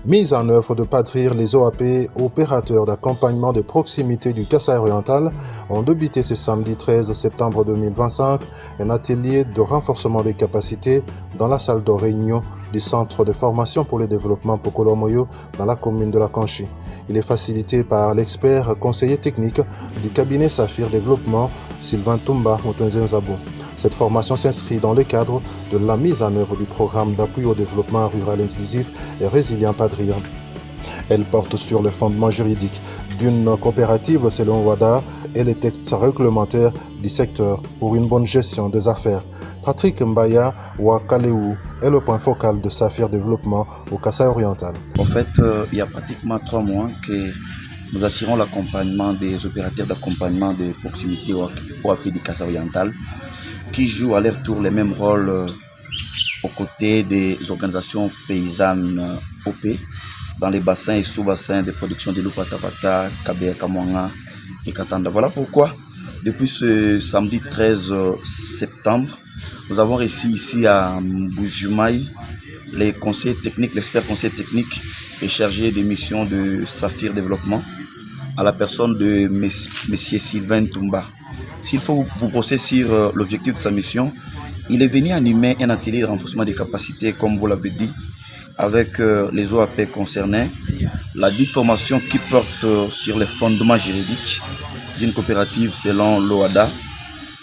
Mise en œuvre de PADRIR, les OAP, opérateurs d'accompagnement de proximité du Kasaï oriental, ont débuté ce samedi 13 septembre 2025 un atelier de renforcement des capacités dans la salle de réunion du Centre de formation pour le développement Pokolomoyo dans la commune de la Kanchi. Il est facilité par l'expert conseiller technique du cabinet Saphir Développement, Sylvain Toumba Moutenzenzabou. Cette formation s'inscrit dans le cadre de la mise en œuvre du programme d'appui au développement rural inclusif et résilient PADRIR. Elle porte sur le fondement juridique d'une coopérative selon WADA et les textes réglementaires du secteur pour une bonne gestion des affaires. Patrick Mbaya Wakaleu est le point focal de Saphir Développement au Kasaï oriental. En fait, il y a pratiquement 3 mois que nous assurons l'accompagnement des opérateurs d'accompagnement de proximité au API du Kasaï oriental qui jouent à leur tour les mêmes rôles aux côtés des organisations paysannes OP dans les bassins et sous-bassins de production de Lupatapata, Kabea, Kamwanga et Katanda. Voilà pourquoi, depuis ce samedi 13 septembre, nous avons réussi ici à Mbujumaï les conseillers techniques, l'expert conseiller technique et chargé des missions de Saphir Développement à la personne de M. Sylvain Toumba. S'il faut vous brosser sur l'objectif de sa mission, il est venu animer un atelier de renforcement des capacités, comme vous l'avez dit, avec les OAP concernés. La dite formation qui porte sur les fondements juridiques d'une coopérative selon l'OADA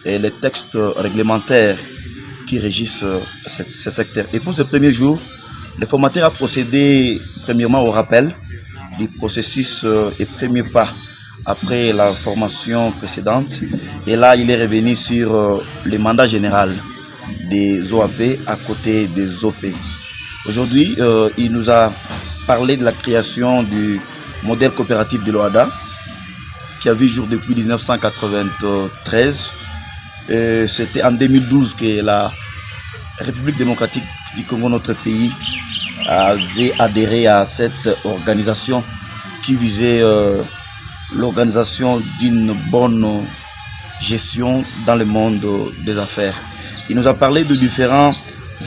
et les textes réglementaires qui régissent ce secteur. Et pour ce premier jour, le formateur a procédé premièrement au rappel du processus et premier pas après la formation précédente. Et là, il est revenu sur le mandat général des OAP à côté des OP. Aujourd'hui, il nous a parlé de la création du modèle coopératif de l'OADA qui a vu jour depuis 1993. C'était en 2012 que la République démocratique du Congo, notre pays, avait adhéré à cette organisation qui visait l'organisation d'une bonne gestion dans le monde des affaires. Il nous a parlé de différents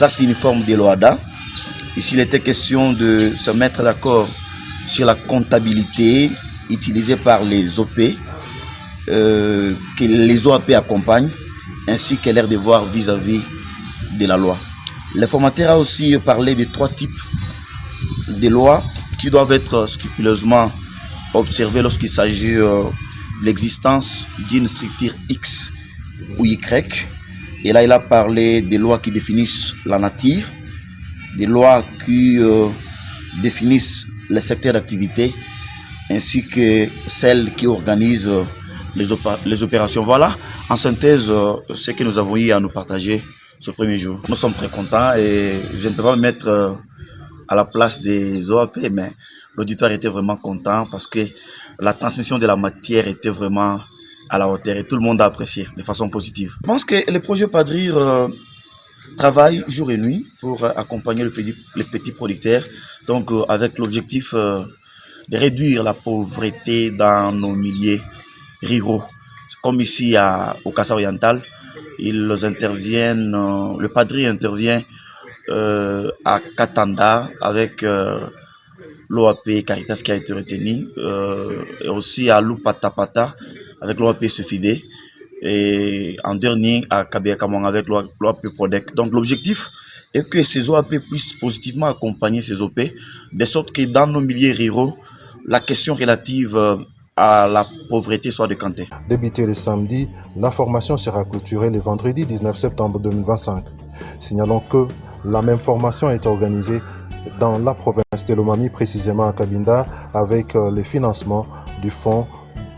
actes uniformes de l'OADA. Ici, il était question de se mettre d'accord sur la comptabilité utilisée par les OP, que les OAP accompagnent, ainsi que leur devoir vis-à-vis de la loi. Le formateur a aussi parlé de 3 types de lois qui doivent être scrupuleusement observées lorsqu'il s'agit de l'existence d'une structure X ou Y. Et là, il a parlé des lois qui définissent la nature, des lois qui définissent les secteurs d'activité, ainsi que celles qui organisent les opérations. Voilà, en synthèse, ce que nous avons eu à nous partager ce premier jour. Nous sommes très contents et je ne peux pas me mettre à la place des OAP, mais l'auditoire était vraiment content parce que la transmission de la matière était vraiment à la hauteur et tout le monde a apprécié de façon positive. Je pense que le projet PADRIR travaille jour et nuit pour accompagner les petits producteurs, donc avec l'objectif de réduire la pauvreté dans nos milieux ruraux. Comme ici au Kasaï oriental, ils interviennent, le PADRIR intervient à Katanda avec l'OAP Caritas qui a été retenu, et aussi à Lupatapata avec l'OAP Sufide, et en dernier à Kabea Kamwanga avec l'OAP Prodec. Donc l'objectif est que ces OAP puissent positivement accompagner ces OP, de sorte que dans nos milieux ruraux, la question relative à la pauvreté soit décantée. Débuté le samedi, la formation sera clôturée le vendredi 19 septembre 2025. Signalons que la même formation est organisée dans la province de Lomami, précisément à Cabinda, avec le financement du Fonds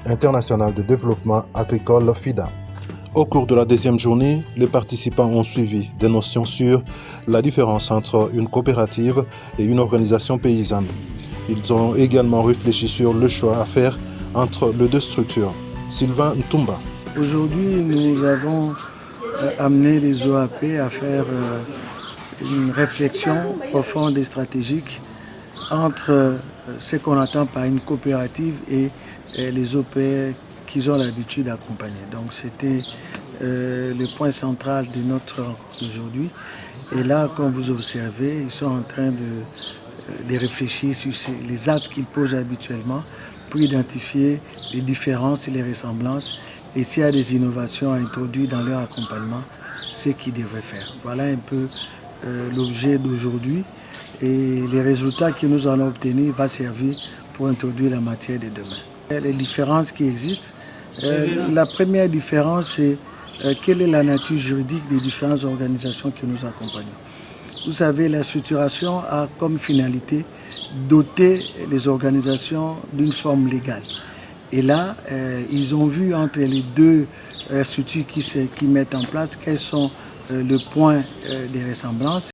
international de développement agricole FIDA. Au cours de la deuxième journée, les participants ont suivi des notions sur la différence entre une coopérative et une organisation paysanne. Ils ont également réfléchi sur le choix à faire entre les deux structures. Sylvain Ntumba. Aujourd'hui, nous avons amené les OAP à faire une réflexion profonde et stratégique entre ce qu'on attend par une coopérative et les OP qu'ils ont l'habitude d'accompagner. Donc c'était le point central de notre rencontre d'aujourd'hui. Et là, comme vous observez, ils sont en train de de réfléchir sur les actes qu'ils posent habituellement pour identifier les différences et les ressemblances et s'il y a des innovations à introduire dans leur accompagnement, ce qu'ils devraient faire. Voilà un peu l'objet d'aujourd'hui et les résultats que nous allons obtenir vont servir pour introduire la matière de demain. Les différences qui existent, la première différence c'est quelle est la nature juridique des différentes organisations que nous accompagnons. Vous savez, la structuration a comme finalité doter les organisations d'une forme légale. Et là, ils ont vu entre les deux structures qui mettent en place quels sont les points de ressemblance.